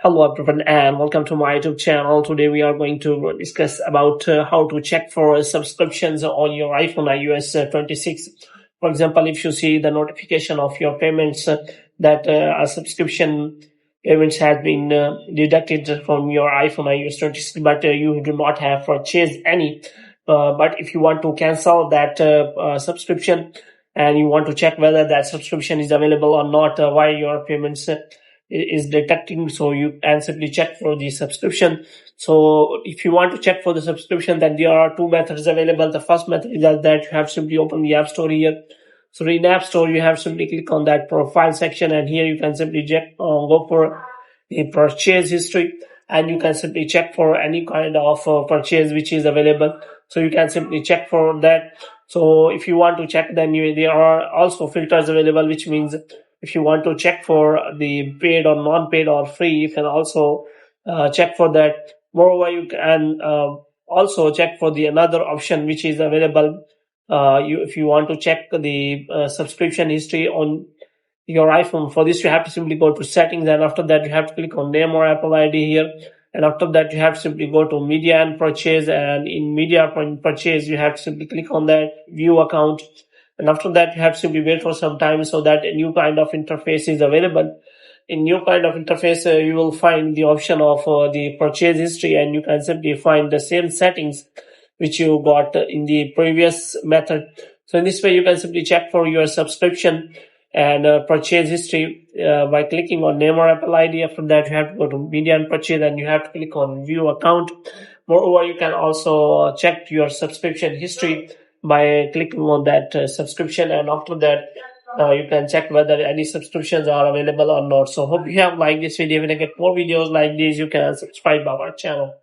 Hello everyone and welcome to my YouTube channel. Today we are going to discuss about how to check for subscriptions on your iPhone iOS 26. For example, if you see the notification of your payments that a subscription payments has been deducted from your iPhone iOS 26, but you do not have purchased any. But if you want to cancel that subscription and you want to check whether that subscription is available or not, why your payments is detecting, so you can simply check for the subscription. So if you want to check for the subscription, then there are two methods available. The first method is that you have simply open the App Store here. So in App Store, you have simply click on that profile section, and here you can simply go for the purchase history, and you can simply check for any kind of purchase which is available. So you can simply check for that. So if you want to check, then there are also filters available, which means if you want to check for the paid or non-paid or free, you can also check for that. Moreover, you can also check for the another option which is available. If you want to check the subscription history on your iPhone, for this you have to simply go to settings, and after that you have to click on name or Apple ID here, and after that you have to simply go to media and purchase, and in media and purchase you have to simply click on that view account, and after that you have to simply wait for some time so that a new kind of interface is available. In new kind of interface, you will find the option of the purchase history, and you can simply find the same settings which you got in the previous method. So in this way you can simply check for your subscription and purchase history by clicking on name or Apple ID. After that you have to go to media and purchase, and you have to click on view account. Moreover, you can also check your subscription history by clicking on that subscription, and after that you can check whether any subscriptions are available or not. So hope you have liked this video. When you get more videos like this, you can subscribe our channel.